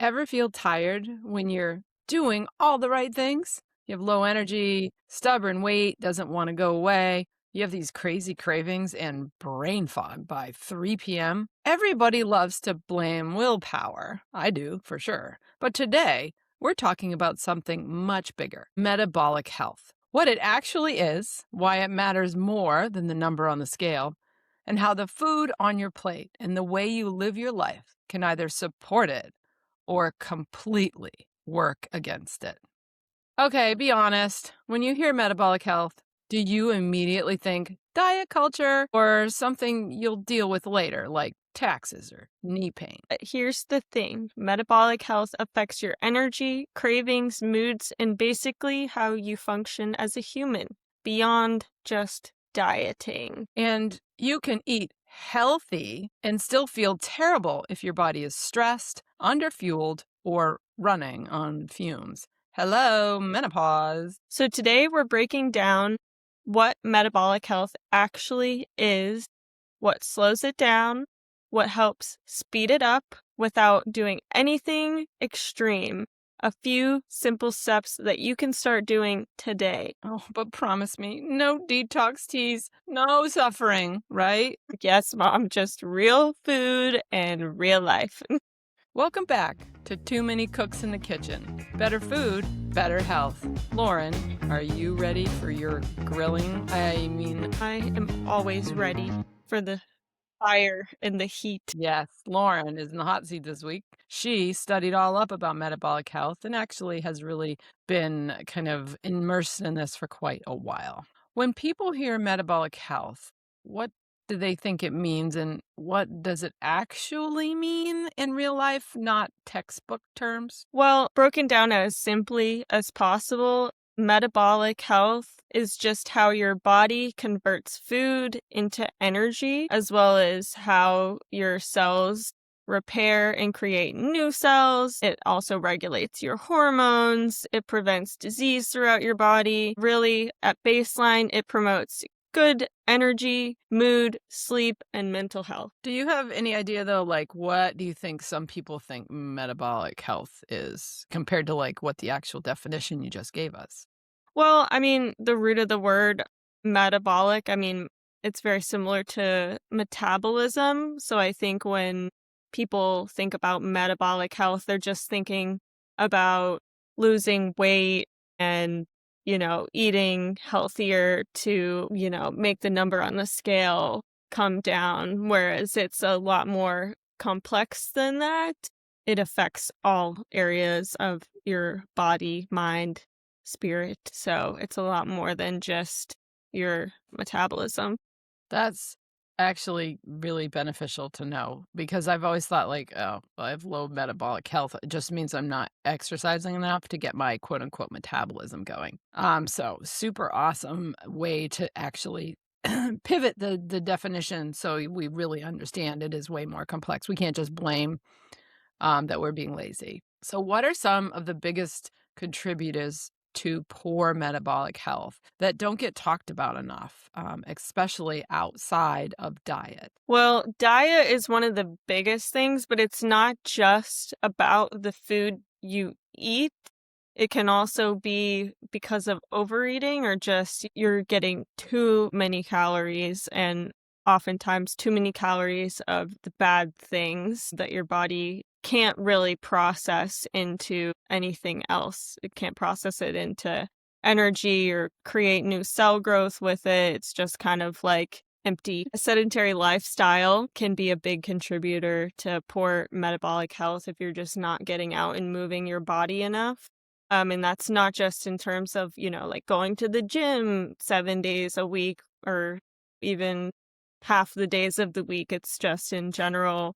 Ever feel tired when you're doing all the right things? You have low energy, stubborn weight, doesn't want to go away. You have these crazy cravings and brain fog by 3 p.m. Everybody loves to blame willpower. I do, for sure. But today, we're talking about something much bigger: metabolic health. What it actually is, why it matters more than the number on the scale, and how the food on your plate and the way you live your life can either support it or completely work against it. Okay, be honest. When you hear metabolic health, do you immediately think diet culture or something you'll deal with later, like taxes or knee pain? But here's the thing. Metabolic health affects your energy, cravings, moods, and basically how you function as a human, beyond just dieting. And you can eat healthy and still feel terrible if your body is stressed, underfueled, or running on fumes. Hello, menopause. So today we're breaking down what metabolic health actually is, what slows it down, what helps speed it up without doing anything extreme. A few simple steps that you can start doing today. Oh, but promise me, no detox teas, no suffering, right? Yes, Mom, just real food and real life. Welcome back to Too Many Cooks in the Kitchen. Better food, better health. Lauren, are you ready for your grilling? I am always ready for the fire and the heat. Yes, Lauren is in the hot seat this week. She studied all up about metabolic health and actually has really been kind of immersed in this for quite a while. When people hear metabolic health, what do they think it means, and what does it actually mean in real life, not textbook terms? Well, broken down as simply as possible, metabolic health is just how your body converts food into energy, as well as how your cells repair and create new cells. It also regulates your hormones. It prevents disease throughout your body. Really, at baseline, it promotes good energy, mood, sleep, and mental health. Do you have any idea, though, like what do you think some people think metabolic health is compared to like what the actual definition you just gave us? Well, the root of the word metabolic, it's very similar to metabolism. So I think when people think about metabolic health, they're just thinking about losing weight and, eating healthier to, make the number on the scale come down. Whereas it's a lot more complex than that. It affects all areas of your body, mind, spirit. So it's a lot more than just your metabolism. That's actually really beneficial to know because I've always thought like, oh, well, I have low metabolic health. It just means I'm not exercising enough to get my quote unquote metabolism going. So super awesome way to actually pivot the definition so we really understand it is way more complex. We can't just blame that we're being lazy. So what are some of the biggest contributors to poor metabolic health that don't get talked about enough, especially outside of diet? Well, diet is one of the biggest things, but it's not just about the food you eat. It can also be because of overeating or just you're getting too many calories and oftentimes too many calories of the bad things that your body can't really process into anything else. It can't process it into energy or create new cell growth with it. It's just kind of like empty. A sedentary lifestyle can be a big contributor to poor metabolic health if you're just not getting out and moving your body enough. And that's not just in terms of, like going to the gym 7 days a week or even half the days of the week. It's just in general,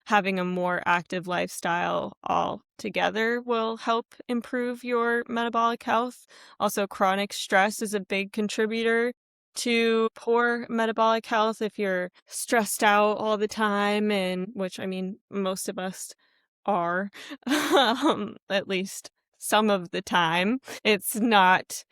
having a more active lifestyle altogether will help improve your metabolic health. Also, chronic stress is a big contributor to poor metabolic health. If you're stressed out all the time, and which most of us are, at least some of the time. It's not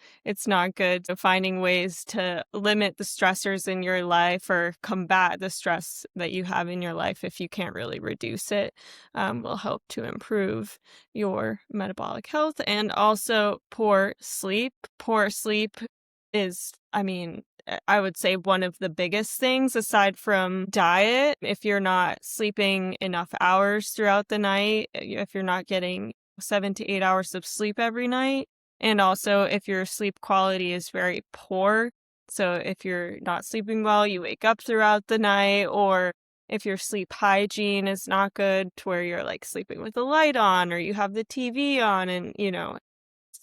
good. So finding ways to limit the stressors in your life or combat the stress that you have in your life if you can't really reduce it, will help to improve your metabolic health. And also poor sleep. Poor sleep is, I would say one of the biggest things aside from diet. If you're not sleeping enough hours throughout the night, if you're not getting 7 to 8 hours of sleep every night, and also if your sleep quality is very poor. So if you're not sleeping well, you wake up throughout the night, or if your sleep hygiene is not good to where you're like sleeping with the light on or you have the TV on, and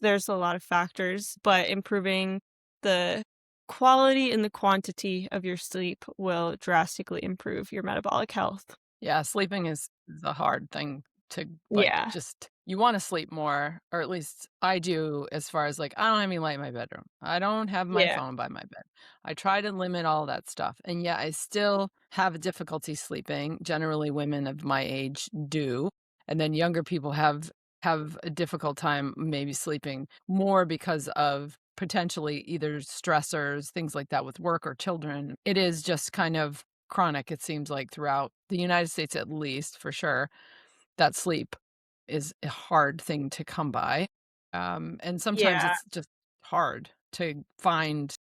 there's a lot of factors, but improving the quality and the quantity of your sleep will drastically improve your metabolic health. Yeah, sleeping is a hard thing to, like, Yeah. just you wanna sleep more, or at least I do as far as, like, I don't have any light in my bedroom. I don't have my Yeah. phone by my bed. I try to limit all that stuff, and yet I still have difficulty sleeping. Generally, women of my age do, and then younger people have a difficult time maybe sleeping more because of potentially either stressors, things like that with work or children. It is just kind of chronic, it seems like, throughout the United States, at least, for sure, that sleep is a hard thing to come by. And sometimes Yeah. it's just hard to find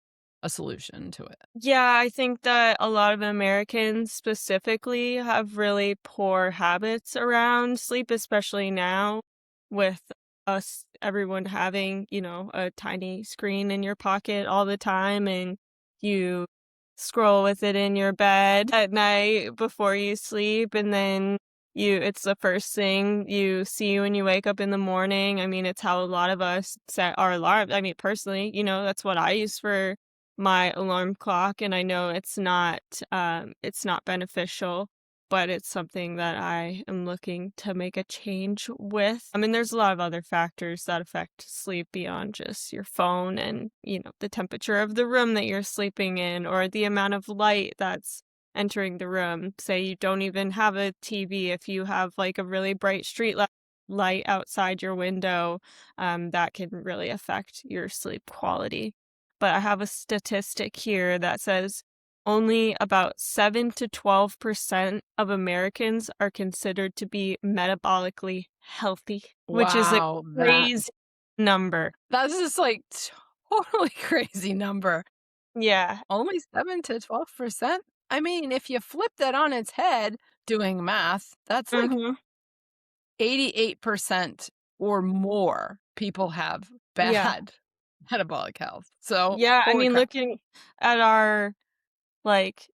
a solution to it. Yeah, I think that a lot of Americans specifically have really poor habits around sleep, especially now with everyone having, a tiny screen in your pocket all the time, and you scroll with it in your bed at night before you sleep, and then it's the first thing you see when you wake up in the morning. I mean, it's how a lot of us set our alarm. I mean, personally, that's what I use for my alarm clock, and I know it's not beneficial, but it's something that I am looking to make a change with. I mean, there's a lot of other factors that affect sleep beyond just your phone and, the temperature of the room that you're sleeping in or the amount of light that's entering the room. Say you don't even have a TV, if you have like a really bright light outside your window, that can really affect your sleep quality. But I have a statistic here that says only about 7 to 12% of Americans are considered to be metabolically healthy, which is a Wow, crazy number. that's just like totally crazy number. Yeah. Only 7 to 12%? I mean, if you flip that on its head, doing math, that's like Mhm. 88% or more people have Yeah. bad metabolic health. So, Yeah, I holy mean, crap. looking at our, like,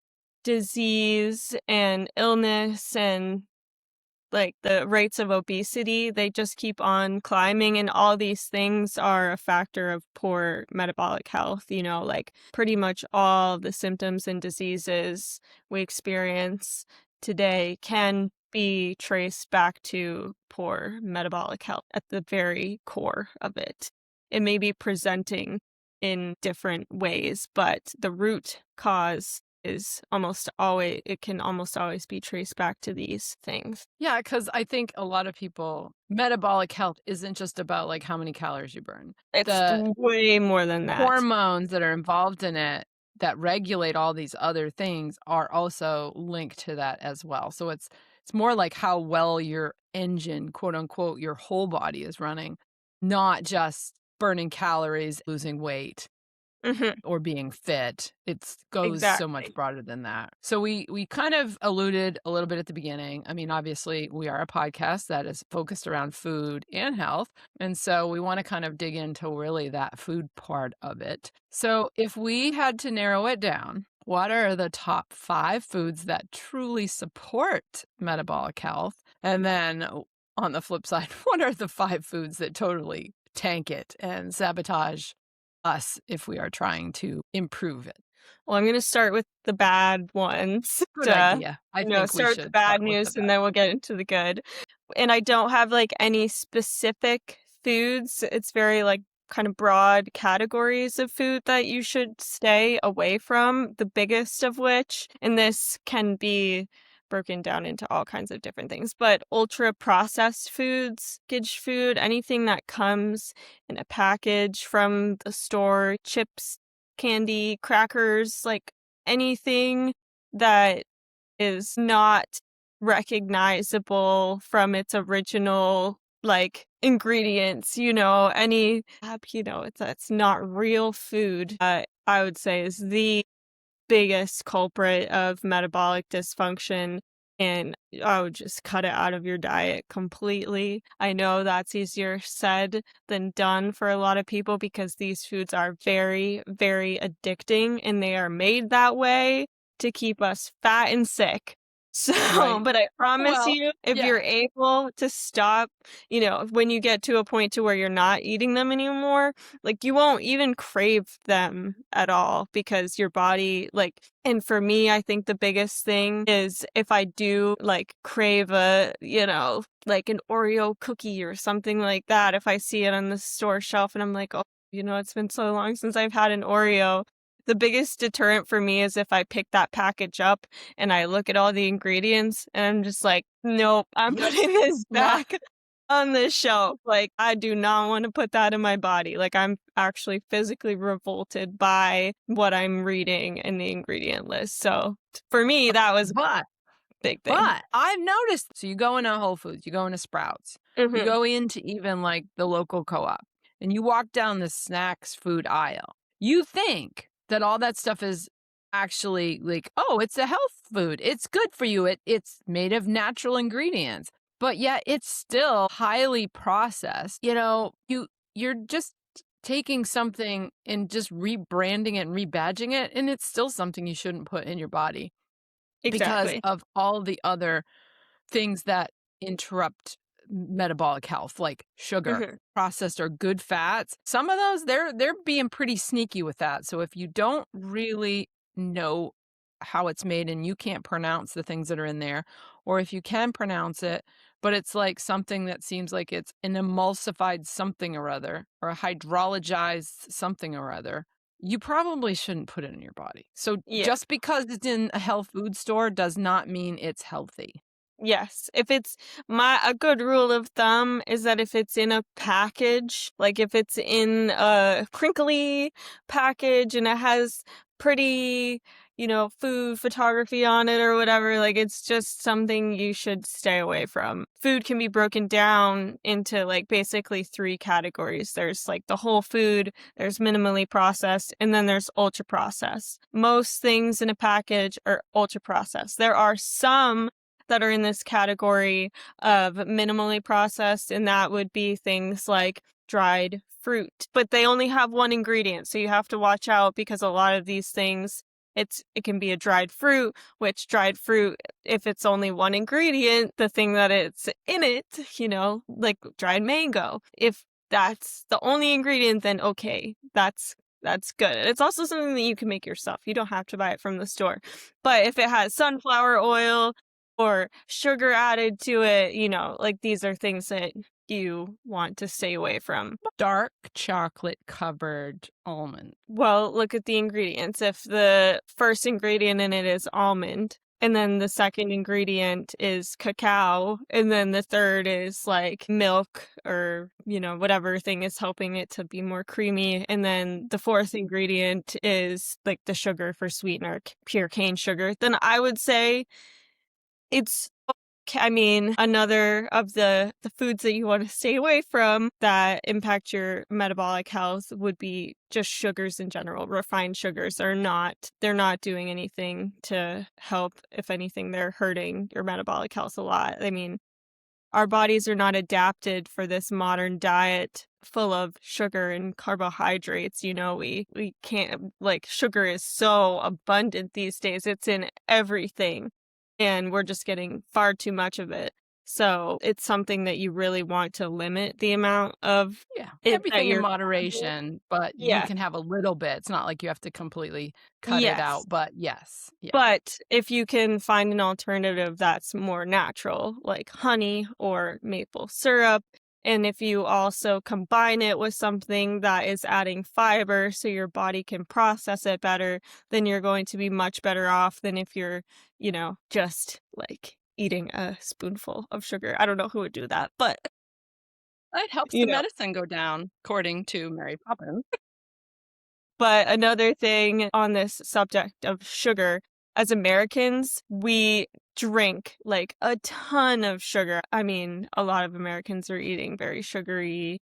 disease and illness and like the rates of obesity, they just keep on climbing, and all these things are a factor of poor metabolic health. Like pretty much all the symptoms and diseases we experience today can be traced back to poor metabolic health at the very core of it. It may be presenting in different ways, but the root cause it can almost always be traced back to these things. Yeah, because I think a lot of people metabolic health isn't just about, like, how many calories you burn. It's The way more than that. hormones that are involved in it that regulate all these other things are also linked to that as well. So it's more like how well your engine, quote unquote, your whole body is running, not just burning calories, losing weight Mhm, or being fit. It goes so much exactly. broader than that. So we kind of alluded a little bit at the beginning. I mean, obviously, we are a podcast that is focused around food and health, and so we want to kind of dig into really that food part of it. So, if we had to narrow it down, what are the top 5 foods that truly support metabolic health? And then on the flip side, what are the 5 foods that totally tank it and sabotage us if we are trying to improve it? Well, I'm gonna start with the bad ones Good idea. I think we start with the should bad start with the news, and bad then we'll one. get into the good. And I don't have, like, any specific foods. It's very, like, kind of broad categories of food that you should stay away from, the biggest of which, and this can be broken down into all kinds of different things. But ultra processed foods, packaged food, anything that comes in a package from the store, chips, candy, crackers, like anything that is not recognizable from its original like ingredients, that's not real food, I would say is the biggest culprit of metabolic dysfunction, and I would just cut it out of your diet completely. I know that's easier said than done for a lot of people because these foods are very, very addicting and they are made that way to keep us fat and sick. So, Right. but I promise Well, you, if yeah. you're able to stop, when you get to a point to where you're not eating them anymore, like you won't even crave them at all because your body and for me, I think the biggest thing is if I do like crave like an Oreo cookie or something like that, if I see it on the store shelf and I'm like, oh, it's been so long since I've had an Oreo. The biggest deterrent for me is if I pick that package up and I look at all the ingredients and I'm just like, nope, I'm Yep. putting this Not back on the shelf. Like, I do not want to put that in my body. Like, I'm actually physically revolted by what I'm reading in the ingredient list. So for me, that was a but big thing. But I've noticed, so you go into Whole Foods, you go into Sprouts, you Hmm. go into even like the local co-op, and you walk down the snacks food aisle. You think that all that stuff is actually like, oh, it's a health food. It's good for you. It's made of natural ingredients. But yet it's still highly processed. You're just taking something and just rebranding it and rebadging it, and it's still something you shouldn't put in your body because Exactly. of all the other things that interrupt metabolic health, like sugar, Hmm. processed or good fats. Some of those, they're being pretty sneaky with that. So if you don't really know how it's made and you can't pronounce the things that are in there, or if you can pronounce it, but it's like something that seems like it's an emulsified something or other, or a hydrologized something or other, you probably shouldn't put it in your body. So Yeah. just because it's in a health food store does not mean it's healthy. Yes. If it's a good rule of thumb is that if it's in a package, like if it's in a crinkly package and it has pretty, food photography on it or whatever, like it's just something you should stay away from. Food can be broken down into like basically three categories. There's like the whole food, there's minimally processed, and then there's ultra processed. Most things in a package are ultra processed. There are some that are in this category of minimally processed, and that would be things like dried fruit. But they only have one ingredient, so you have to watch out because a lot of these things, it can be a dried fruit, which dried fruit, if it's only one ingredient, the thing that it's in it, like dried mango, if that's the only ingredient, then okay, that's good. It's also something that you can make yourself. You don't have to buy it from the store. But if it has sunflower oil or sugar added to it, like these are things that you want to stay away from. Dark chocolate covered almond. Well, look at the ingredients. If the first ingredient in it is almond, and then the second ingredient is cacao, and then the third is like milk or, whatever thing is helping it to be more creamy, and then the fourth ingredient is like the sugar for sweetener, pure cane sugar, then I would say it's another of the foods that you want to stay away from that impact your metabolic health would be just sugars in general. Refined sugars they're not doing anything to help. If anything, they're hurting your metabolic health a lot. Our bodies are not adapted for this modern diet full of sugar and carbohydrates. We can't, like, sugar is so abundant these days. It's in everything, and we're just getting far too much of it. So it's something that you really want to limit the amount of Yeah, it that everything in you're. moderation, but you Yeah. can have a little bit. It's not like you have to completely cut it Yes. out, but yes. Yeah. But if you can find an alternative that's more natural, like honey or maple syrup, And if you also combine it with something that is adding fiber so your body can process it better, then you're going to be much better off than if you're, just like eating a spoonful of sugar. I don't know who would do that, but It helps you the know. medicine go down, according to Mary Poppins. But another thing on this subject of sugar, as Americans, we drink like a ton of sugar. I mean, a lot of Americans are eating very sugary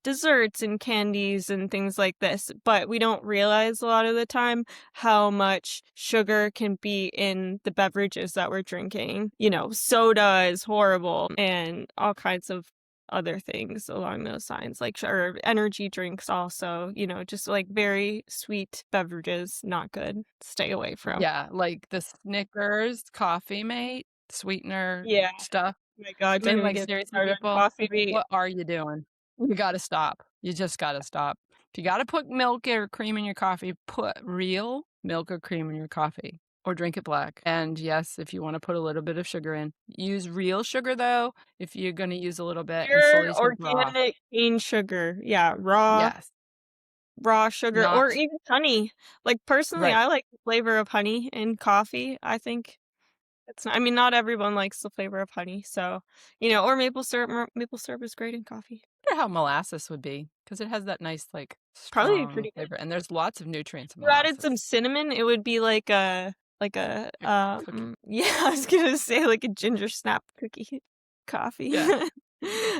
desserts and candies and things like this, but we don't realize a lot of the time how much sugar can be in the beverages that we're drinking. Soda is horrible and all kinds of other things along those lines, like or energy drinks also, just like very sweet beverages, not good. Stay away from. Yeah, like the Snickers Coffee Mate sweetener Yeah. stuff. Oh my God, I mean, don't even like, get me seriously, started on people, coffee meat. what are you doing? You gotta stop. You just gotta stop. If you gotta put milk or cream in your coffee, put real milk or cream in your coffee or drink it black. And yes, if you wanna put a little bit of sugar in, use real sugar, though, if you're gonna use a little bit, and Pure slowly taper off. organic cane sugar. Yeah, raw Yes, raw sugar or not even honey. Like, personally, right. I like the flavor of honey in coffee. I think I mean, not everyone likes the flavor of honey, so, or maple syrup. Maple syrup is great in coffee. I wonder how molasses would be, because it has that nice, like, Probably strong pretty good. flavor, and there's lots of nutrients in You added some molasses. cinnamon, it would be A cookie. yeah, I was gonna say like a ginger snap cookie coffee. Yeah,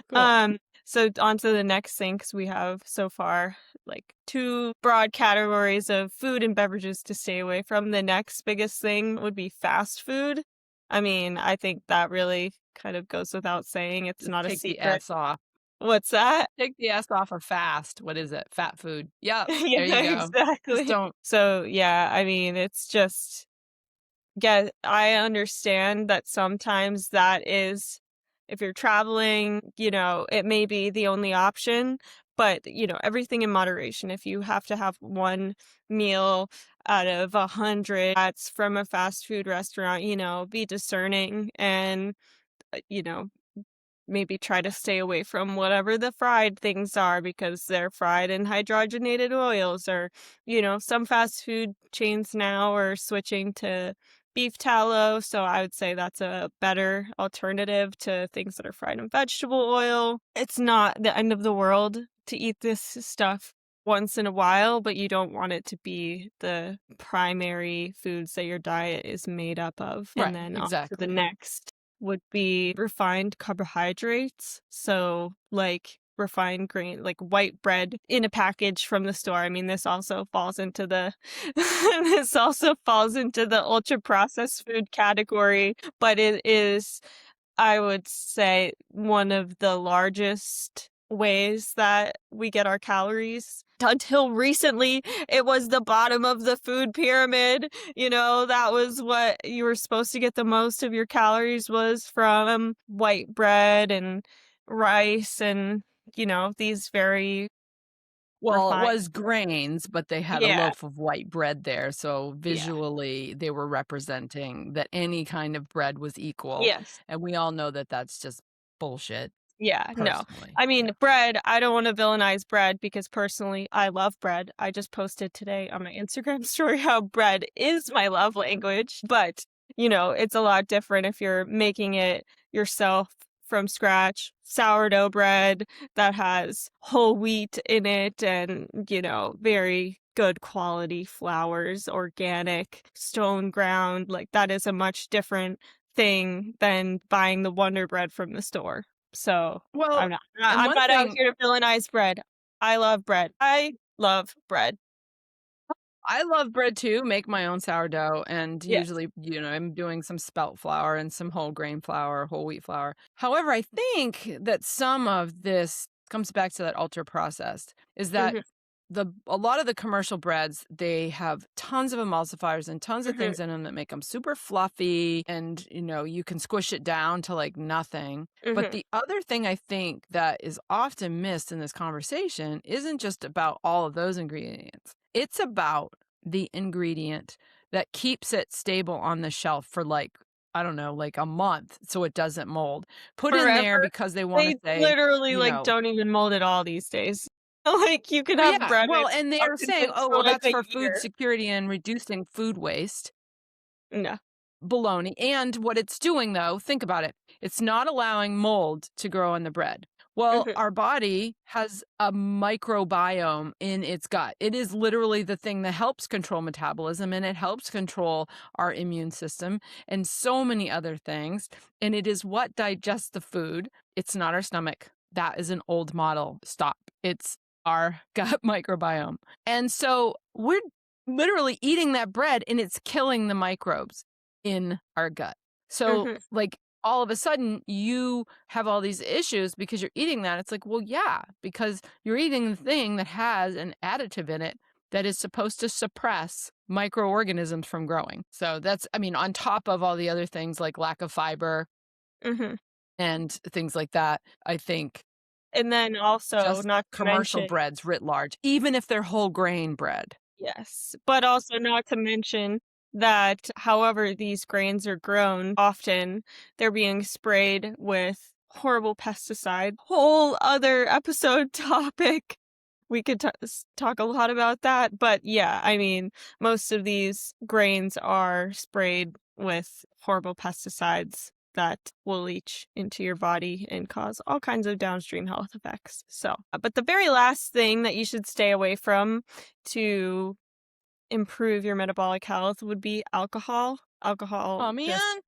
cool. Um, so on to the next thing, 'cause we have so far like 2 broad categories of food and beverages to stay away from. The next biggest thing would be fast food. I mean, I think that really kind of goes without saying, it's Just not a take the secret. S off. What's that? Take the S off of fast. What is it? Fat food. Yep, there you Yeah, go. Just exactly. don't. So, yeah, I mean, it's just yeah, I understand that sometimes that is if you're traveling, it may be the only option, but, everything in moderation. If you have to have one meal out of 100 that's from a fast food restaurant, be discerning and, you know, maybe try to stay away from whatever the fried things are because they're fried in hydrogenated oils or, some fast food chains now are switching to beef tallow. So I would say that's a better alternative to things that are fried in vegetable oil. It's not the end of the world to eat this stuff once in a while, but you don't want it to be the primary foods that your diet is made up of. And Right, then on to the exactly. next would be refined carbohydrates. So, like refined grain, like white bread in a package from the store. I mean, this also falls into the this also falls into the ultra processed food category, but it is, I would say, one of the largest ways that we get our calories. Until recently, it was the bottom of the food pyramid. That was what you were supposed to get the most of your calories was from white bread and rice and, these very Well, it refined. was grains, but they had a Yeah. loaf of white bread there, so Yeah. visually, they were representing that any kind of bread was equal, Yes. and we all know that that's just bullshit, Yeah, no. personally. I mean, Yeah. bread, I don't wanna villainize bread because personally, I love bread. I just posted today on my Instagram story how bread is my love language, but, it's a lot different if you're making it yourself from scratch. Sourdough bread that has whole wheat in it and, very good quality flours, organic, stone ground, like, that is a much different thing than buying the Wonder Bread from the store. So, Well, and I'm one not out thing, here to villainize bread. I love bread. I love bread. I love bread too, make my own sourdough, and Yes. usually, I'm doing some spelt flour and some whole grain flour, whole wheat flour. However, I think that some of this comes back to that ultra processed, is that Mhm, a lot of the commercial breads, they have tons of emulsifiers and tons of mhm, things in them that make them super fluffy, and, you can squish it down to, like, nothing. But mhm, the other thing I think that is often missed in this conversation isn't just about all of those ingredients. It's about the ingredient that keeps it stable on the shelf for, like, I don't know, like a month so it doesn't mold. Put in there Forever. because they wanna They say, literally, you like, know. don't even mold at all these days. Like, you can Well, have yeah, bread well, and up they're to saying, this "Oh, for, well, like, that's a for food year. security and reducing food waste." No. Baloney, and what it's doing, though, think about it, it's not allowing mold to grow in the bread. Well, Mhm, our body has a microbiome in its gut. It is literally the thing that helps control metabolism, and it helps control our immune system and so many other things, and it is what digests the food. It's not our stomach. That is an old model. Stop. It's our gut microbiome. And so we're literally eating that bread, and it's killing the microbes in our gut. So, mhm. like, all of a sudden, you have all these issues because you're eating that. It's like, well, yeah, because you're eating the thing that has an additive in it that is supposed to suppress microorganisms from growing. So that's, I mean, on top of all the other things like lack of fiber Mhm. and things like that, I think And then also, just not to commercial mention breads writ large, even if they're whole grain bread. yes, but also not to mention that however these grains are grown, often they're being sprayed with horrible pesticide. Whole other episode topic. We could talk a lot about that, but yeah, I mean, most of these grains are sprayed with horrible pesticides that will leach into your body and cause all kinds of downstream health effects. So, but the very last thing that you should stay away from to improve your metabolic health would be alcohol. Alcohol Oh, just man.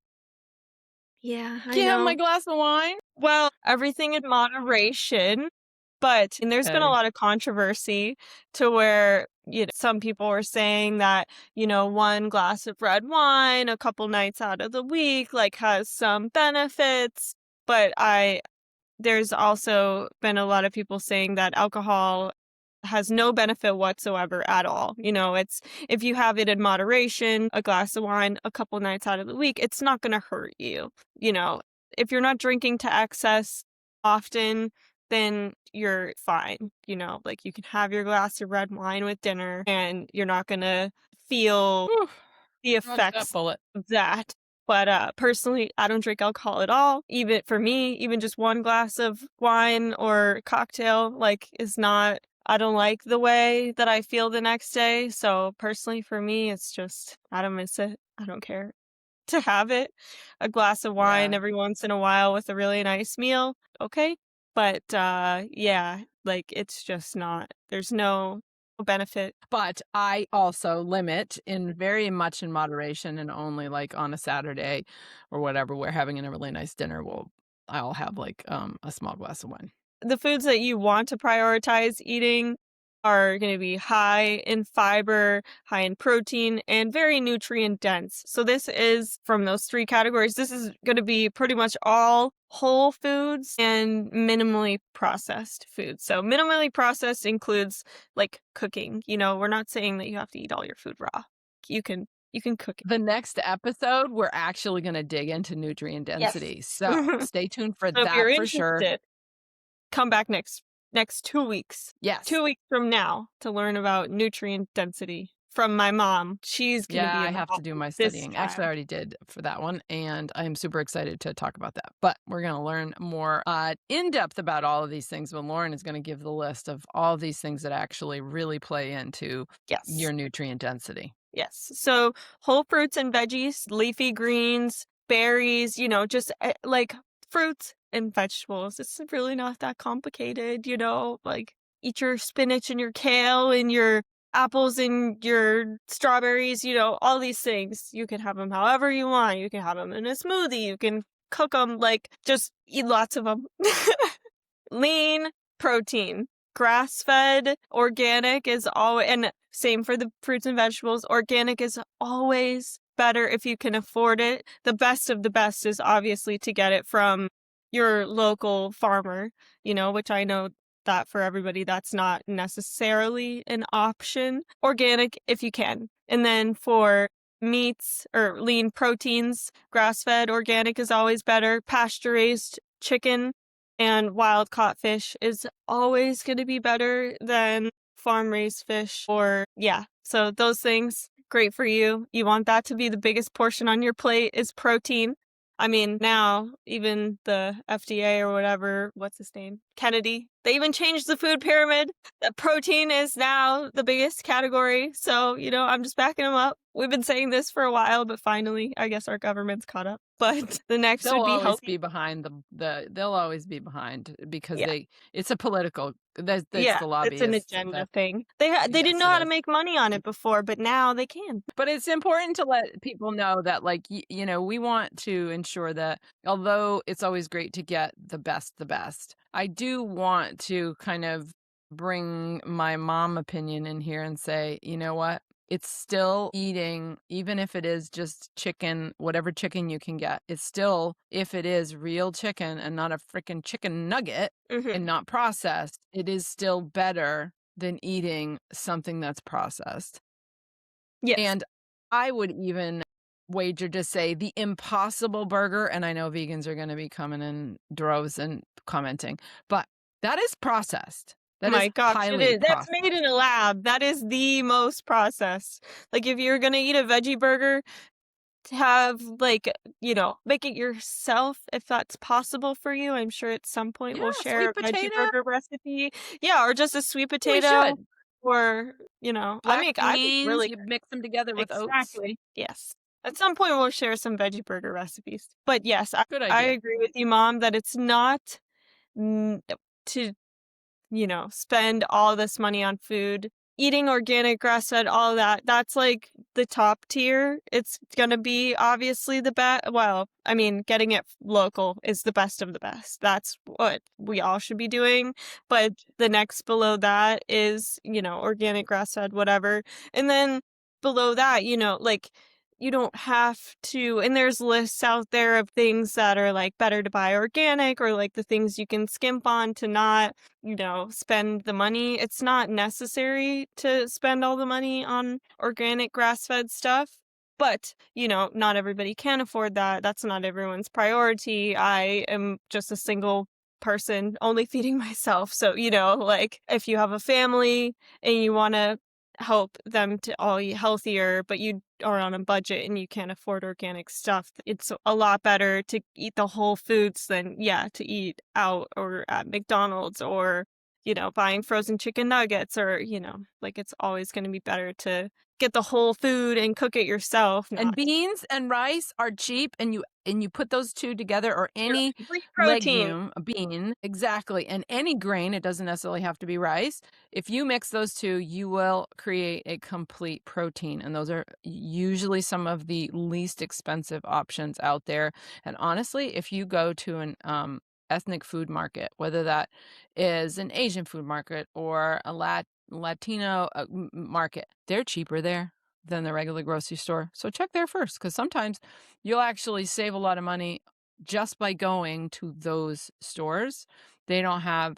yeah, I Can't have my know. glass of wine. Well, everything in moderation, but and there's been a Okay. lot of controversy to where, some people were saying that, one glass of red wine a couple nights out of the week, like, has some benefits, but there's also been a lot of people saying that alcohol has no benefit whatsoever at all. It's if you have it in moderation, a glass of wine a couple nights out of the week, it's not going to hurt you. You know, if you're not drinking to excess often, then you're fine. Like you can have your glass of red wine with dinner and you're not going to feel Whew, the dodged that effects bullet. of that. But, personally, I don't drink alcohol at all. Even for me, even just one glass of wine or cocktail, like, is not I don't like the way that I feel the next day. So, personally, for me, it's just I don't miss it. I don't care to have it. A glass of wine Yeah. every once in a while with a really nice meal, okay. But, yeah, like, it's just not there's no benefit. But I also limit in very much in moderation and only like on a Saturday or whatever, we're having a really nice dinner. I'll have like a small glass of wine. The foods that you want to prioritize eating are going to be high in fiber, high in protein, and very nutrient dense. So this is from those three categories. This is going to be pretty much all whole foods and minimally processed foods. So minimally processed includes like cooking. We're not saying that you have to eat all your food raw. You can cook it. The next episode, we're actually going to dig into nutrient Yes. density. So So stay tuned for if you're that for sure. interested, come back next 2 weeks. Yes. 2 weeks from now to learn about nutrient density from my mom. She's gonna Yeah, be I in the have hot to do seat my this studying. Actually, I time. already did for that one, and I'm super excited to talk about that. But we're going to learn more in depth about all of these things when Lauren is going to give the list of all these things that actually really play into Yes. your nutrient density. Yes. So whole fruits and veggies, leafy greens, berries, just like fruits and vegetables. It's really not that complicated, like eat your spinach and your kale and your apples and your strawberries, all these things. You can have them however you want. You can have them in a smoothie. You can cook them, like just eat lots of them. Lean protein. Grass fed, organic is always, and same for the fruits and vegetables. Organic is always better if you can afford it. The best of the best is obviously to get it from your local farmer, which I know that for everybody that's not necessarily an option. Organic if you can. And then for meats or lean proteins, grass fed, organic is always better. Pasture raised chicken and wild caught fish is always going to be better than farm raised fish or yeah. So those things, great for you. You want that to be the biggest portion on your plate is protein. I mean, now even the FDA or whatever, what's his name? Kennedy. They even changed the food pyramid. That protein is now the biggest category. So, I'm just backing them up. We've been saying this for a while, but finally, I guess our government's caught up. But the next They'll would be always healthy. be behind they'll always be behind because Yeah. it's a political, that's Yeah, the it's an lobbyists agenda that, thing. They didn't yes, know it how to is. make money on it before, but now they can. But it's important to let people know that, like, we want to ensure that although it's always great to get the best, I do want to kind of bring my mom opinion in here and say, you know what? It's still eating, even if it is just chicken, whatever chicken you can get. It's still, if it is real chicken and not a freaking chicken nugget and Mhm. not processed, it is still better than eating something that's processed. Yes. And I would even wager to say the Impossible Burger, and I know vegans are gonna be coming in droves and commenting, but that is processed. That is My gosh, it highly is. That's made processed. in a lab. That is the most processed. Like, if you're gonna eat a veggie burger, to have, like, make it yourself if that's possible for you. I'm sure at some point Yeah, we'll share sweet a veggie potato, burger recipe. Yeah, or just a sweet we potato should. or, Black I make beans, really you mix them together with oats. exactly. Yes. At some point, we'll share some veggie burger recipes. But yes, Good I idea. agree with you, Mom, that it's not to, spend all this money on food. Eating organic, grass fed, all that, that's like the top tier. It's gonna be obviously the best. Well, I mean, getting it local is the best of the best. That's what we all should be doing. But the next below that is, organic, grass fed, whatever. And then below that, like, you don't have to, and there's lists out there of things that are like better to buy organic or like the things you can skimp on to not spend the money. It's not necessary to spend all the money on organic grass-fed stuff. But, not everybody can afford that. That's not everyone's priority. I am just a single person only feeding myself. So, like if you have a family and you want to help them to all eat healthier, but you are on a budget and you can't afford organic stuff, it's a lot better to eat the whole foods than, to eat out or at McDonald's or, buying frozen chicken nuggets or, like it's always going to be better to get the whole food and cook it yourself. And Not beans and rice are cheap, and you put those 2 together, or your any complete protein. legume, a bean, exactly, and any grain, it doesn't necessarily have to be rice. If you mix those 2, you will create a complete protein, and those are usually some of the least expensive options out there. And honestly, if you go to an, ethnic food market, whether that is an Asian food market or a Latino, market, they're cheaper there than the regular grocery store. So check there first, because sometimes you'll actually save a lot of money just by going to those stores. They don't have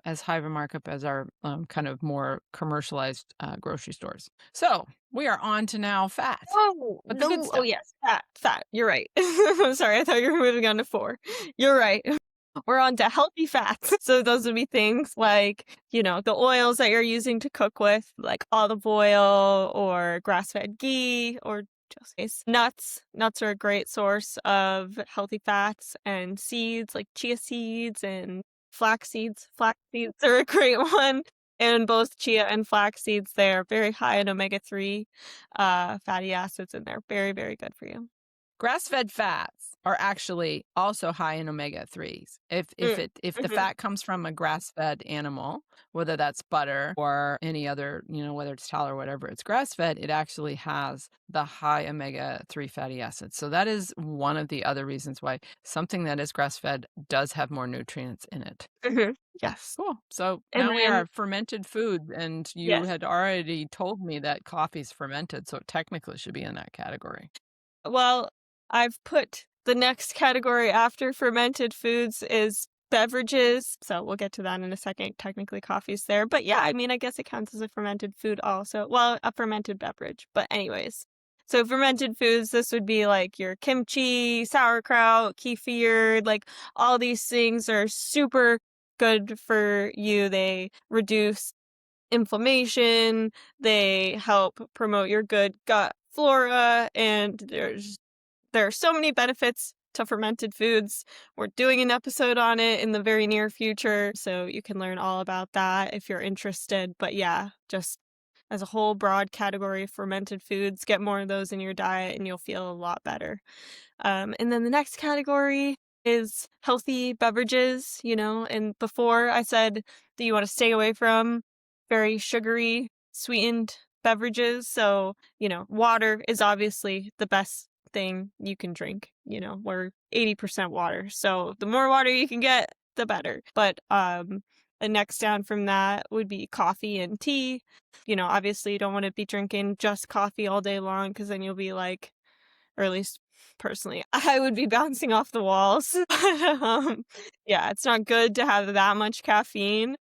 as high of a markup as our kind of more commercialized grocery stores. So we are on to now fat, Oh, but the good no. Oh, stuff. yes. Fat. You're right. I'm sorry. I thought you were moving on to 4. You're right. We're on to healthy fats. So those would be things like, the oils that you're using to cook with, like olive oil or grass-fed ghee or just nuts. Nuts are a great source of healthy fats, and seeds like chia seeds and flax seeds. Flax seeds are a great one. And both chia and flax seeds, they're very high in omega-3 fatty acids, and they're very, very good for you. Grass-fed fats are actually also high in omega-3s. Mm. If the Mhm. fat comes from a grass-fed animal, whether that's butter or any other, whether it's tallow or whatever, it's grass-fed, it actually has the high omega-3 fatty acids. So that is one of the other reasons why something that is grass-fed does have more nutrients in it. Mhm. Yes. Cool. So And now we then are fermented food, and you yes. had already told me that coffee's fermented, so it technically should be in that category. Well, I've put the next category after fermented foods is beverages. So we'll get to that in a second. Technically, coffee's there. But yeah, I mean, I guess it counts as a fermented food also. Well, a fermented beverage. But, anyways. So, fermented foods, this would be like your kimchi, sauerkraut, kefir, like all these things are super good for you. They reduce inflammation, they help promote your good gut flora, and there are so many benefits to fermented foods. We're doing an episode on it in the very near future, so you can learn all about that if you're interested. But yeah, just as a whole broad category of fermented foods, get more of those in your diet and you'll feel a lot better. And then the next category is healthy beverages, and before I said that you want to stay away from very sugary, sweetened beverages. So, water is obviously the best thing you can drink. We're 80% water. So the more water you can get, the better. But the next down from that would be coffee and tea. Obviously you don't want to be drinking just coffee all day long because then you'll be like, or at least personally, I would be bouncing off the walls. Yeah, it's not good to have that much caffeine.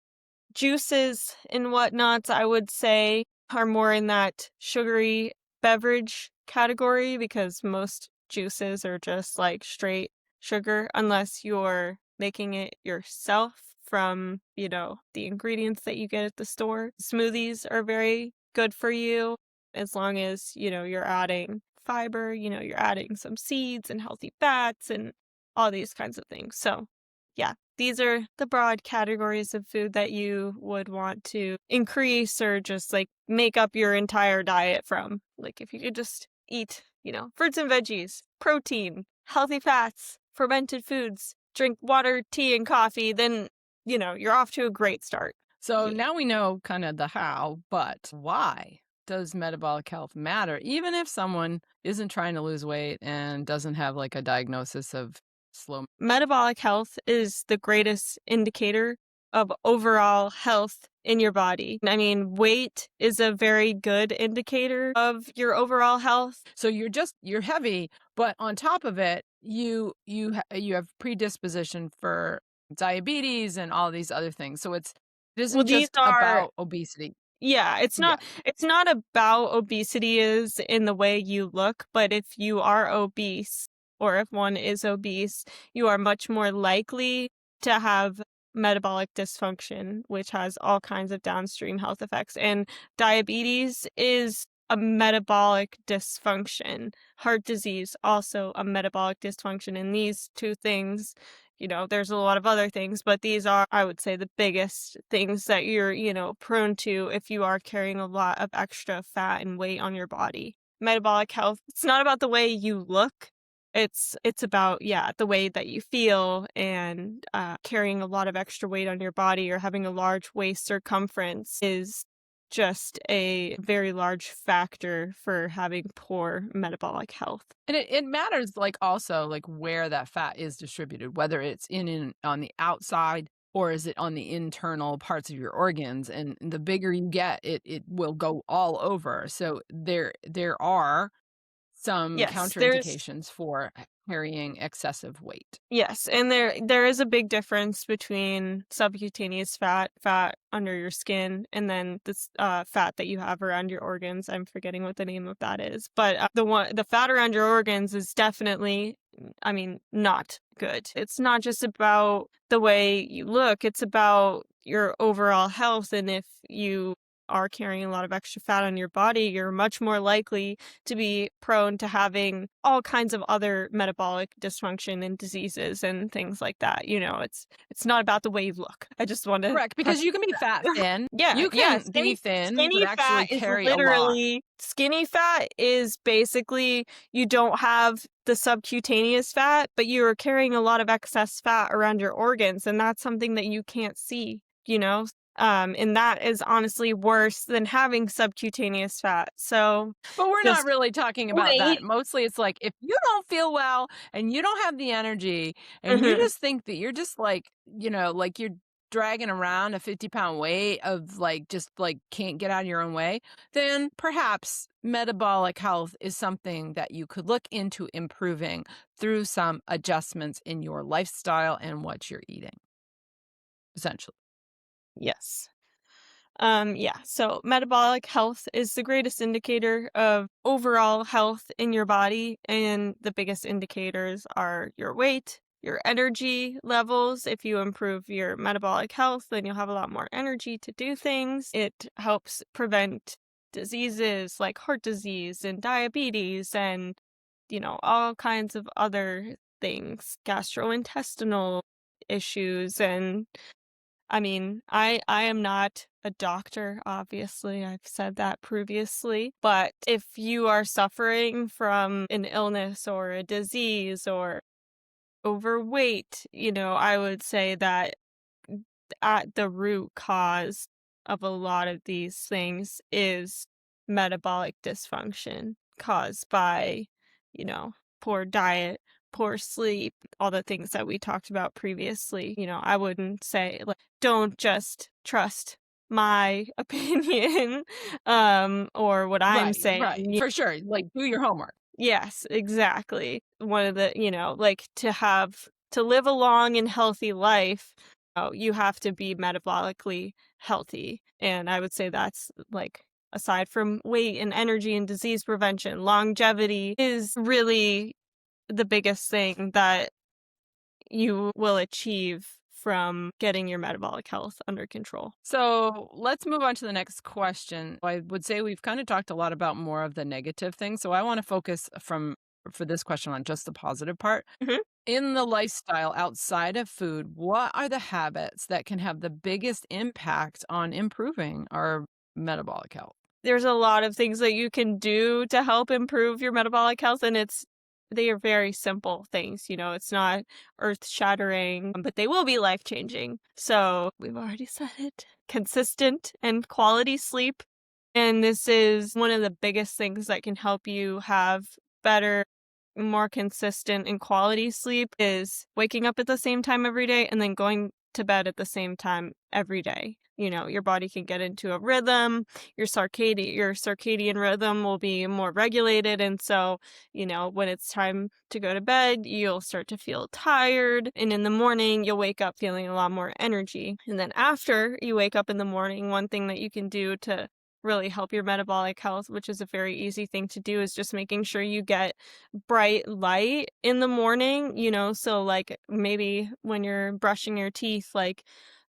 Juices and whatnots, I would say, are more in that sugary beverage category because most juices are just like straight sugar unless you're making it yourself from, the ingredients that you get at the store. Smoothies are very good for you as long as, you're adding fiber, you're adding some seeds and healthy fats and all these kinds of things. So, yeah, these are the broad categories of food that you would want to increase or just like make up your entire diet from. Like if you could just eat, fruits and veggies, protein, healthy fats, fermented foods, drink water, tea, and coffee, then, you're off to a great start. So Yeah. now we know kind of the how, but why does metabolic health matter? Even if someone isn't trying to lose weight and doesn't have like a diagnosis of slow. Metabolic health is the greatest indicator of overall health in your body. I mean, weight is a very good indicator of your overall health. So you're heavy, but on top of it, you have predisposition for diabetes and all these other things. So it Well, isn't these just are about obesity. Yeah, Yeah. it's not about obesity is in the way you look, but if you are obese or if one is obese, you are much more likely to have metabolic dysfunction, which has all kinds of downstream health effects. And diabetes is a metabolic dysfunction. Heart disease also a metabolic dysfunction. And these two things, there's a lot of other things, but these are, I would say, the biggest things that you're, prone to if you are carrying a lot of extra fat and weight on your body. Metabolic health, it's not about the way you look. It's about, yeah, the way that you feel and carrying a lot of extra weight on your body or having a large waist circumference is just a very large factor for having poor metabolic health. And it matters like also like where that fat is distributed, whether it's in on the outside or is it on the internal parts of your organs. And the bigger you get, it will go all over. So there are some Yes, there's counterindications for carrying excessive weight. Yes, and there is a big difference between subcutaneous fat under your skin, and then this fat that you have around your organs. I'm forgetting what the name of that is, but the fat around your organs is definitely, I mean, not good. It's not just about the way you look; it's about your overall health, and if you are carrying a lot of extra fat on your body, you're much more likely to be prone to having all kinds of other metabolic dysfunction and diseases and things like that. It's not about the way you look. I just want to Correct, because you can be fat thin. Yeah, You yeah. can be thin, but Skinny actually fat is carry a lot. literally skinny fat is basically you don't have the subcutaneous fat, but you are carrying a lot of excess fat around your organs, and that's something that you can't see. And that is honestly worse than having subcutaneous fat. So But we're not just really talking about wait. that. Mostly it's like if you don't feel well and you don't have the energy and you Mhm. just think that you're just like, like you're dragging around a 50-pound weight of like just like can't get out of your own way, then perhaps metabolic health is something that you could look into improving through some adjustments in your lifestyle and what you're eating, essentially. Yes. Yeah. So metabolic health is the greatest indicator of overall health in your body, and the biggest indicators are your weight, your energy levels. If you improve your metabolic health, then you'll have a lot more energy to do things. It helps prevent diseases like heart disease and diabetes and, all kinds of other things, gastrointestinal issues. And I mean, I am not a doctor, obviously. I've said that previously. But if you are suffering from an illness or a disease or overweight, I would say that at the root cause of a lot of these things is metabolic dysfunction caused by, you know, poor diet, poor sleep, all the things that we talked about previously. I wouldn't say like don't just trust my opinion or what I'm Right, saying. right, for sure, like, do your homework. Yes, exactly. One of the, like to live a long and healthy life, you have to be metabolically healthy. And I would say that's like aside from weight and energy and disease prevention, longevity is really the biggest thing that you will achieve from getting your metabolic health under control. So let's move on to the next question. I would say we've kind of talked a lot about more of the negative things. So I want to focus for this question on just the positive part. Mhm. In the lifestyle outside of food, what are the habits that can have the biggest impact on improving our metabolic health? There's a lot of things that you can do to help improve your metabolic health, and they are very simple things, it's not earth-shattering, but they will be life-changing. So, we've already said it. Consistent and quality sleep, and this is one of the biggest things that can help you have better, more consistent and quality sleep is waking up at the same time every day and then going to bed at the same time every day. Your body can get into a rhythm, your circadian rhythm will be more regulated. And so, when it's time to go to bed, you'll start to feel tired. And in the morning, you'll wake up feeling a lot more energy. And then after you wake up in the morning, one thing that you can do to really help your metabolic health, which is a very easy thing to do, is just making sure you get bright light in the morning, so like maybe when you're brushing your teeth, like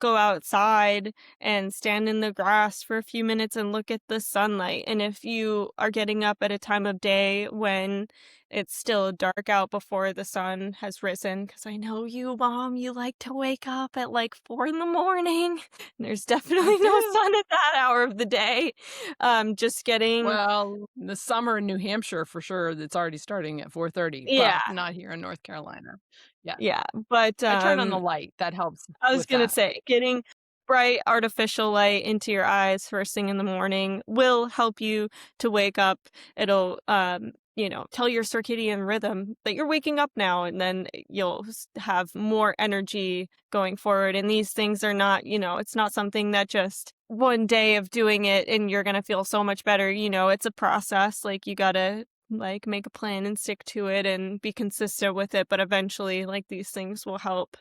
go outside and stand in the grass for a few minutes and look at the sunlight. And if you are getting up at a time of day when it's still dark out before the sun has risen, because I know you, Mom, you like to wake up at like 4 in the morning. There's I definitely no do. sun at that hour of the day. Just getting, Well, in the summer in New Hampshire, for sure, it's already starting at 4:30, but yeah, not here in North Carolina. Yeah. yeah. But I turn on the light, that helps I was with gonna that. say, getting bright artificial light into your eyes first thing in the morning will help you to wake up. It'll, tell your circadian rhythm that you're waking up now, and then you'll have more energy going forward. And these things are not, it's not something that just one day of doing it and you're gonna feel so much better. It's a process. Like you gotta like make a plan and stick to it and be consistent with it. But eventually, like these things will help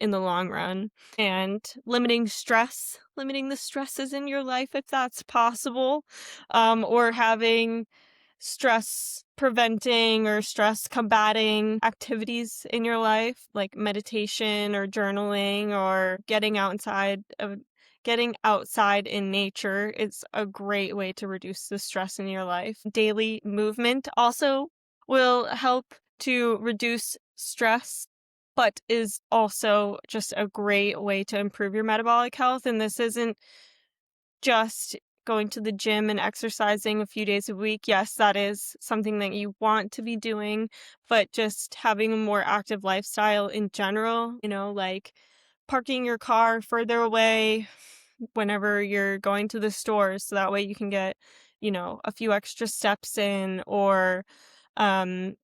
in the long run. And limiting the stresses in your life if that's possible, or having stress preventing or stress combating activities in your life like meditation or journaling or getting outside in nature is a great way to reduce the stress in your life. Daily movement also will help to reduce stress, but is also just a great way to improve your metabolic health. And this isn't just going to the gym and exercising a few days a week. Yes, that is something that you want to be doing, but just having a more active lifestyle in general, like parking your car further away whenever you're going to the store so that way you can get, a few extra steps in, or um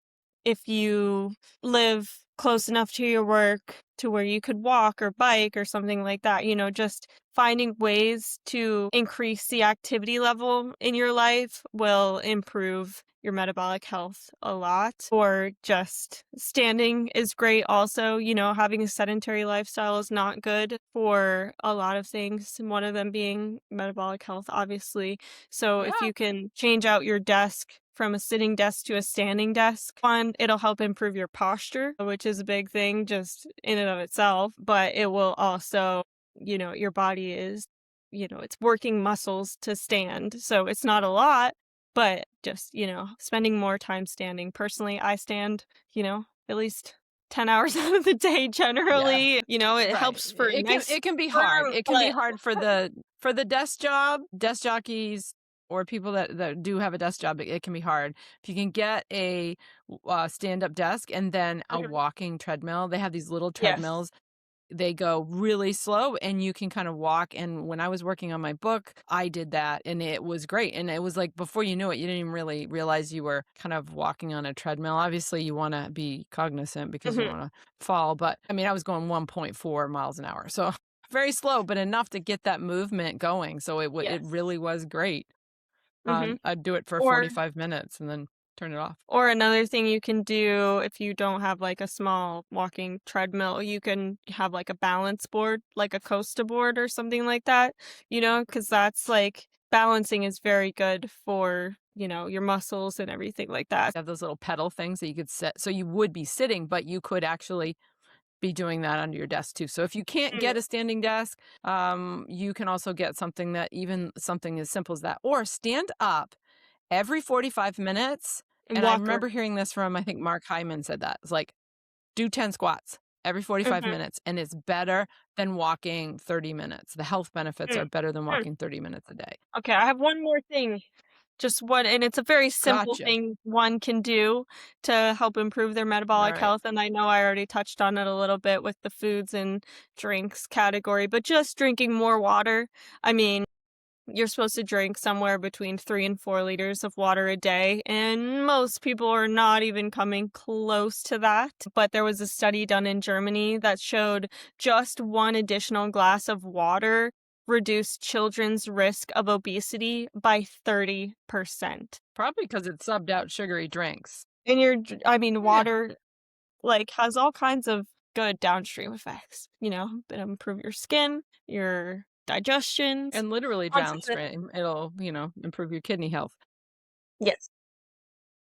if you live close enough to your work to where you could walk or bike or something like that, just finding ways to increase the activity level in your life will improve your metabolic health a lot. Or just standing is great also. Having a sedentary lifestyle is not good for a lot of things, and one of them being metabolic health, obviously. So if Yeah. you can change out your desk from a sitting desk to a standing desk. One, it'll help improve your posture, which is a big thing just in and of itself, but it will also, your body is, it's working muscles to stand. So it's not a lot, but just, spending more time standing. Personally, I stand, at least 10 hours out of the day Yeah. generally. It Right. helps for a nice It can be hard. firm It can be butt. hard for the desk job, desk jockeys or people that do have a desk job, it can be hard. If you can get a stand-up desk and then a Mhm. walking treadmill, they have these little Yes. treadmills. They go really slow and you can kind of walk. And when I was working on my book, I did that and it was great. And it was like before you knew it, you didn't even really realize you were kind of walking on a treadmill. Obviously, you want to be cognizant because you don't Mhm. want to fall. But I mean, I was going 1.4 miles an hour. So very slow, but enough to get that movement going. So it Yes. really was great. Mhm. I'd do it for Or 45 minutes and then turn it off. Or another thing you can do if you don't have like a small walking treadmill, you can have like a balance board, like a Costa board or something like that, because that's like balancing is very good for, your muscles and everything like that. Have those little pedal things that you could set. So you would be sitting, but you could actually be doing that under your desk too. So if you can't get Mhm. a standing desk, you can also get something that even something as simple as that, or stand up every 45 minutes. And And I walker. remember hearing this from, I think Mark Hyman said that. It's like, do 10 squats every 45 Mhm. minutes, and it's better than walking 30 minutes. The health benefits Mm. are better than Mm. walking 30 minutes a day. Okay, I have one more thing. Just one, and it's a very simple Gotcha. thing one can do to help improve their All metabolic right. health. And I know I already touched on it a little bit with the foods and drinks category, but just drinking more water. I mean, you're supposed to drink somewhere between 3 and 4 liters of water a day, and most people are not even coming close to that. But there was a study done in Germany that showed just one additional glass of water reduced children's risk of obesity by 30%. Probably because it subbed out sugary drinks. And Yeah. water like has all kinds of good downstream effects, improve your skin, your digestion, And literally lots of it. downstream, it'll, improve your kidney health. Yes.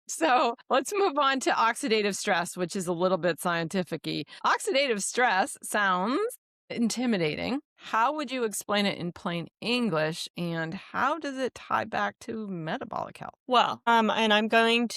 So let's move on to oxidative stress, which is a little bit scientific-y. Oxidative stress sounds intimidating. How would you explain it in plain English, and how does it tie back to metabolic health? Well, and I'm gonna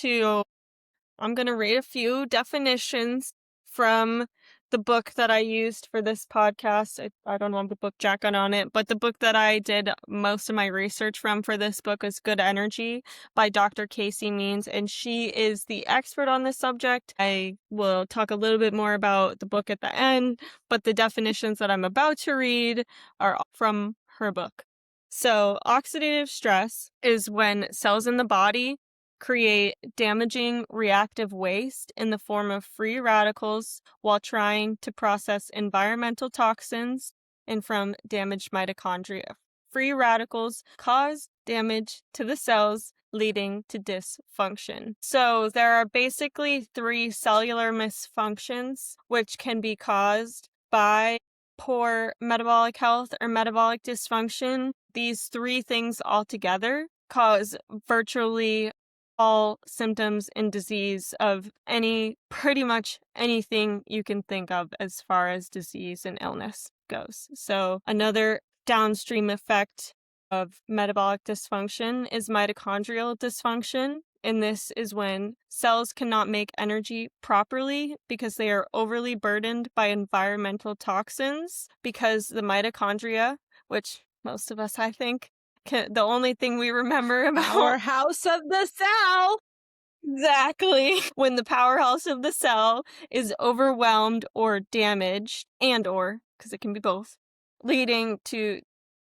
read a few definitions from the book that I used for this podcast. I don't know the book jacket on it, but the book that I did most of my research from for this book is Good Energy by Dr. Casey Means, and she is the expert on this subject. I will talk a little bit more about the book at the end, but the definitions that I'm about to read are from her book. So, oxidative stress is when cells in the body create damaging reactive waste in the form of free radicals while trying to process environmental toxins and from damaged mitochondria. Free radicals cause damage to the cells, leading to dysfunction. So there are basically 3 cellular misfunctions which can be caused by poor metabolic health or metabolic dysfunction. These 3 things altogether cause virtually all symptoms and disease of pretty much anything you can think of as far as disease and illness goes. So another downstream effect of metabolic dysfunction is mitochondrial dysfunction. And this is when cells cannot make energy properly because they are overly burdened by environmental toxins, because the mitochondria, which most of us, I think, the only thing we remember about. Powerhouse of the cell. Exactly. When the powerhouse of the cell is overwhelmed or damaged, because it can be both, leading to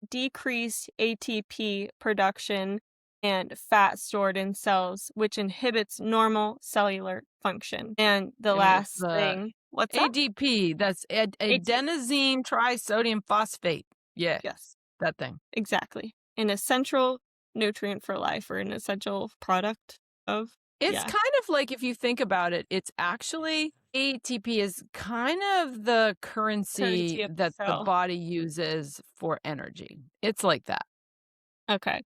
decreased ATP production and fat stored in cells, which inhibits normal cellular function. And the And it's last the thing, what's that? ADP. That's ATP. adenosine trisodium phosphate. Yeah, Yes, that thing. exactly. An essential nutrient for life, or an essential product of, It's yeah, kind of like if you think about it, it's actually ATP is kind of the currency currency of the that the cell. body uses for energy. It's like that. Okay.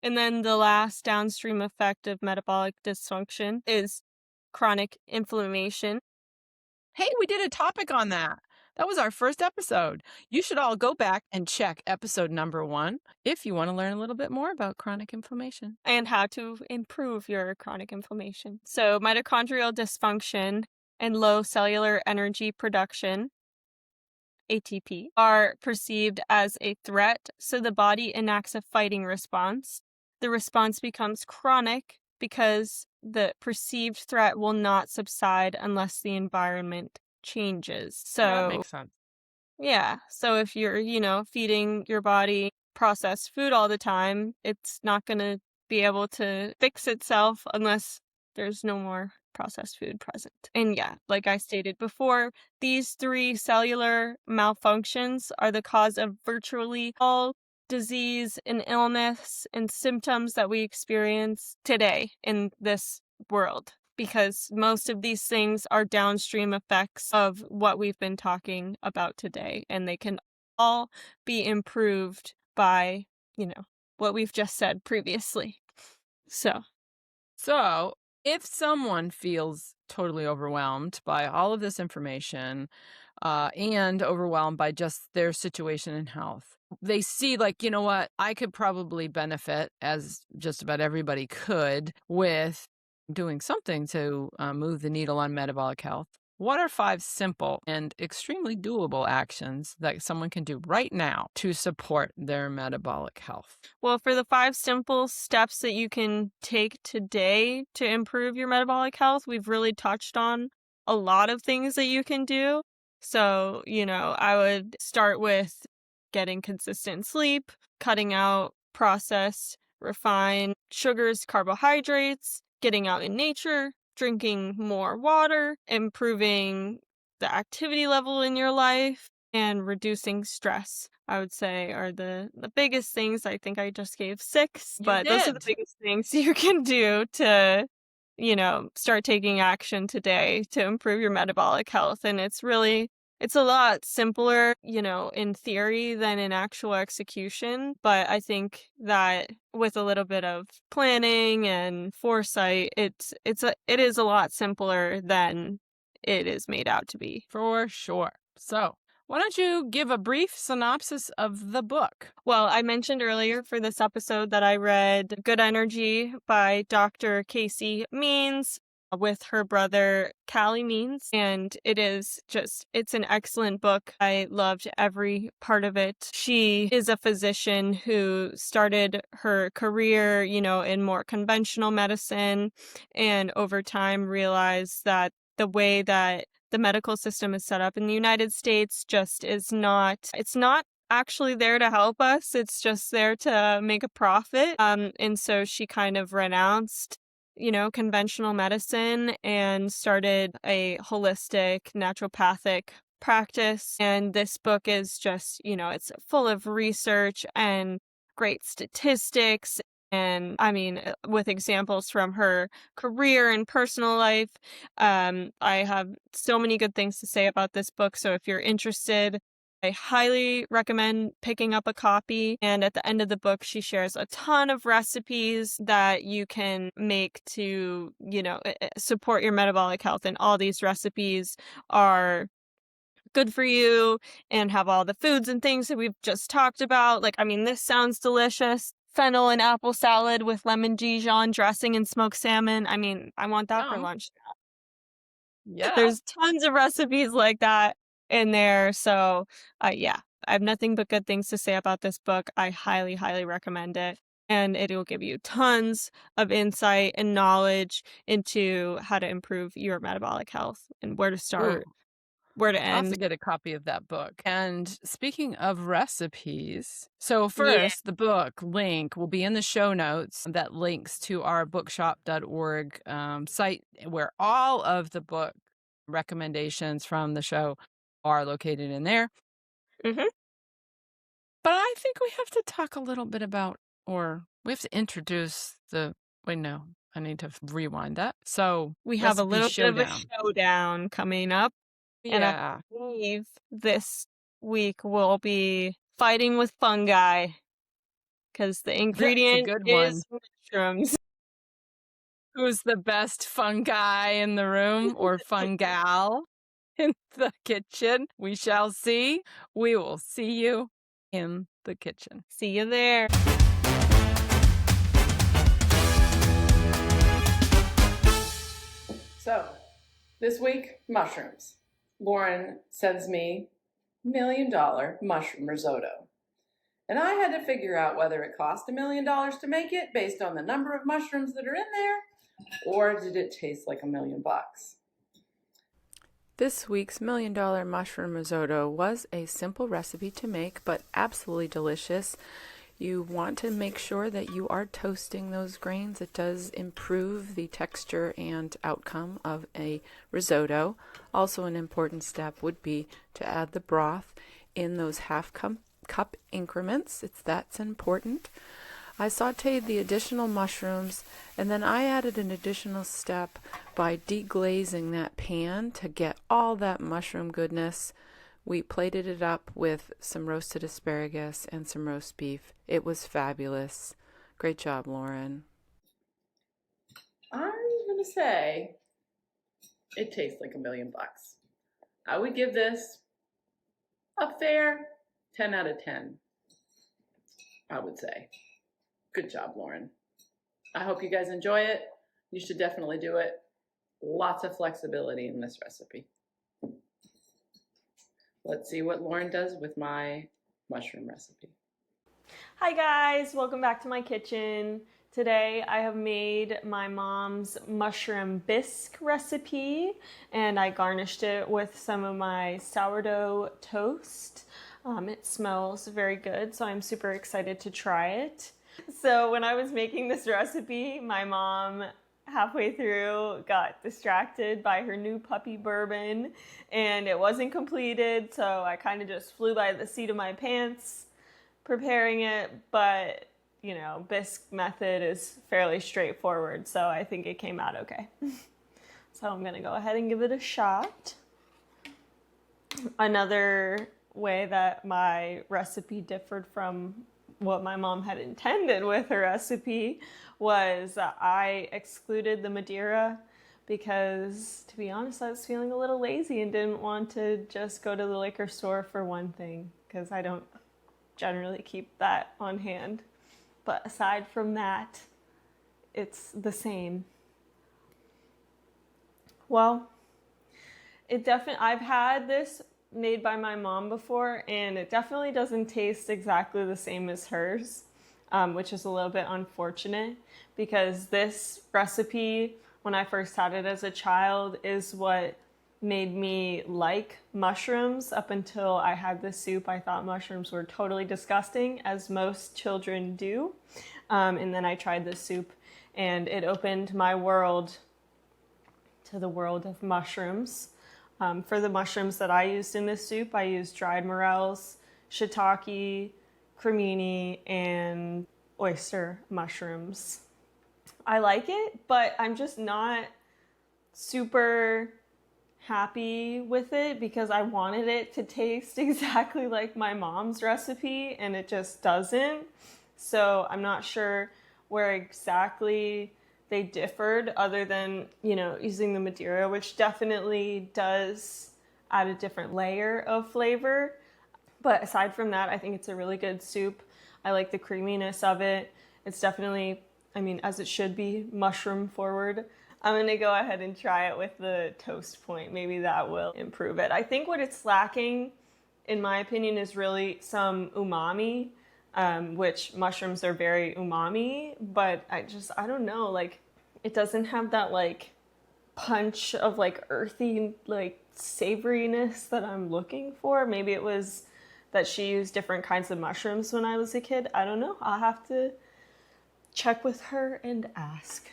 And then the last downstream effect of metabolic dysfunction is chronic inflammation. Hey, we did a topic on that. That was our first episode. You should all go back and check episode number 1 if you want to learn a little bit more about chronic inflammation. And how to improve your chronic inflammation. So, mitochondrial dysfunction and low cellular energy production, ATP, are perceived as a threat, so the body enacts a fighting response. The response becomes chronic because the perceived threat will not subside unless the environment changes. Yeah, that So, makes sense. yeah. So if you're, feeding your body processed food all the time, it's not going to be able to fix itself unless there's no more processed food present. And yeah, like I stated before, these 3 cellular malfunctions are the cause of virtually all disease and illness and symptoms that we experience today in this world, because most of these things are downstream effects of what we've been talking about today, and they can all be improved by, what we've just said previously. So, if someone feels totally overwhelmed by all of this information, and overwhelmed by just their situation and health, they see, like, you know what, I could probably benefit, as just about everybody could, with doing something to move the needle on metabolic health. What are 5 simple and extremely doable actions that someone can do right now to support their metabolic health? Well, for the 5 simple steps that you can take today to improve your metabolic health, we've really touched on a lot of things that you can do. So, I would start with getting consistent sleep, cutting out processed, refined sugars, carbohydrates, getting out in nature, drinking more water, improving the activity level in your life, and reducing stress, I would say, are the biggest things. I think I just gave 6, You but those are the did. biggest things you can do to, start taking action today to improve your metabolic health. And it's a lot simpler, in theory than in actual execution. But I think that with a little bit of planning and foresight, it is a lot simpler than it is made out to be. For sure. So, why don't you give a brief synopsis of the book? Well, I mentioned earlier for this episode that I read Good Energy by Dr. Casey Means with her brother Callie Means, and it's an excellent book. I loved every part of it. She is a physician who started her career, in more conventional medicine, and over time realized that the way that the medical system is set up in the United States just it's not actually there to help us. It's just there to make a profit. And so she kind of renounced, conventional medicine and started a holistic naturopathic practice. And this book is just, it's full of research and great statistics. And I mean, with examples from her career and personal life. I have so many good things to say about this book. So if you're interested, I highly recommend picking up a copy. And at the end of the book, she shares a ton of recipes that you can make to, support your metabolic health. And all these recipes are good for you and have all the foods and things that we've just talked about. Like, I mean, this sounds delicious. Fennel and apple salad with lemon Dijon dressing and smoked salmon. I mean, I want that for Yum. lunch. Yeah. There's tons of recipes like that in there. So, yeah, I have nothing but good things to say about this book. I highly, highly recommend it. And it will give you tons of insight and knowledge into how to improve your metabolic health and where to Ooh. start, where to I'll have end. to get a copy of that book. And speaking of recipes, so Yeah. first, the book link will be in the show notes that links to our bookshop.org site where all of the book recommendations from the show are located in there. hmm But I think we have to talk a little bit about, or we have to introduce wait, no, I need to rewind that. So, We have a recipe little bit of a showdown. showdown coming up. And I Yeah. believe this week will be fighting with fungi. because the That's a ingredient good one. is mushrooms. Who's the best fun guy in the room or fun gal in the kitchen? We shall see. We will see you in the kitchen. See you there. So, this week, mushrooms. Lauren sends me $1 million mushroom risotto. And I had to figure out whether it cost $1 million to make it based on the number of mushrooms that are in there, or did it taste like $1 million? This week's $1 million mushroom risotto was a simple recipe to make, but absolutely delicious. You want to make sure that you are toasting those grains. It does improve the texture and outcome of a risotto. Also, an important step would be to add the broth in those half-cup increments. That's important. I sauteed the additional mushrooms, and then I added an additional step by deglazing that pan to get all that mushroom goodness. We plated it up with some roasted asparagus and some roast beef. It was fabulous. Great job, Lauren. I'm going to say it tastes like $1 million. I would give this a fair 10 out of 10, I would say. Good job, Lauren. I hope you guys enjoy it. You should definitely do it. Lots of flexibility in this recipe. Let's see what Lauren does with my mushroom recipe. Hi guys, welcome back to my kitchen. Today I have made my mom's mushroom bisque recipe, and I garnished it with some of my sourdough toast. It smells very good, so I'm super excited to try it. So when I was making this recipe, my mom halfway through got distracted by her new puppy bourbon, and it wasn't completed, so I kind of just flew by the seat of my pants preparing it. But you know, bisque method is fairly straightforward, so I think it came out okay. So I'm gonna go ahead and give it a shot. Another way that my recipe differed from what my mom had intended with her recipe was I excluded the Madeira because, to be honest, I was feeling a little lazy and didn't want to just go to the liquor store for one thing, because I don't generally keep that on hand. But aside from that, it's the same. Well, I've had this made by my mom before, and it definitely doesn't taste exactly the same as hers, which is a little bit unfortunate, because this recipe, when I first had it as a child, is what made me like mushrooms. Up until I had this soup, I thought mushrooms were totally disgusting, as most children do. And then I tried this soup, and it opened my world to the world of mushrooms. For the mushrooms that I used in this soup, I used dried morels, shiitake, cremini, and oyster mushrooms. I like it, but I'm just not super happy with it because I wanted it to taste exactly like my mom's recipe, and it just doesn't. So I'm not sure where exactly they differed, other than, you know, using the Madeira, which definitely does add a different layer of flavor. But aside from that, I think it's a really good soup. I like the creaminess of it. It's definitely, I mean, as it should be, mushroom forward. I'm gonna go ahead and try it with the toast point. Maybe that will improve it. I think what it's lacking, in my opinion, is really some umami. Which mushrooms are very umami, but I don't know, like, it doesn't have that, like, punch of, like, earthy, like, savoriness that I'm looking for. Maybe it was that she used different kinds of mushrooms when I was a kid. I don't know. I'll have to check with her and ask.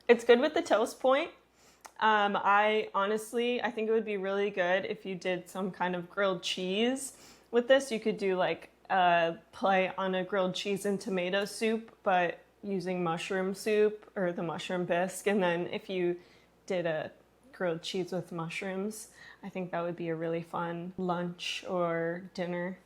It's good with the toast point. I think it would be really good if you did some kind of grilled cheese with this. You could do, like, play on a grilled cheese and tomato soup, but using mushroom soup or the mushroom bisque. And then if you did a grilled cheese with mushrooms, I think that would be a really fun lunch or dinner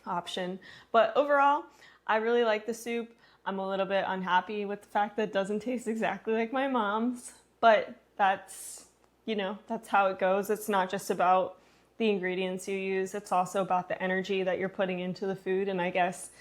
option. But overall, I really like the soup. I'm a little bit unhappy with the fact that it doesn't taste exactly like my mom's, but that's, that's how it goes. It's not just about the ingredients you use, it's also about the energy that you're putting into the food. And I guess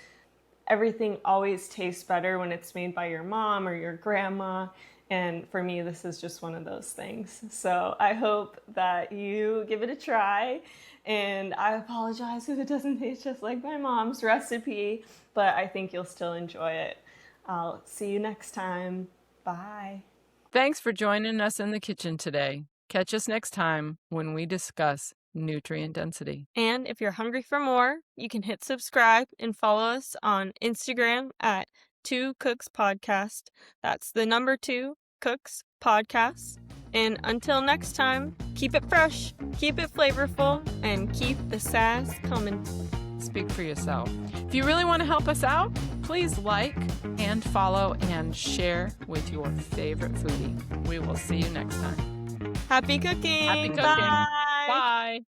everything always tastes better when it's made by your mom or your grandma. And for me, this is just one of those things. So I hope that you give it a try. And I apologize if it doesn't taste just like my mom's recipe, but I think you'll still enjoy it. I'll see you next time. Bye. Thanks for joining us in the kitchen today. Catch us next time when we discuss nutrient density. And if you're hungry for more, you can hit subscribe and follow us on Instagram at 2 Cooks Podcast. That's the number 2 Cooks Podcast. And until next time, keep it fresh, keep it flavorful, and keep the sass coming. Speak for yourself. If you really want to help us out, please like and follow and share with your favorite foodie. We will see you next time. Happy cooking! Happy cooking! Bye! Bye!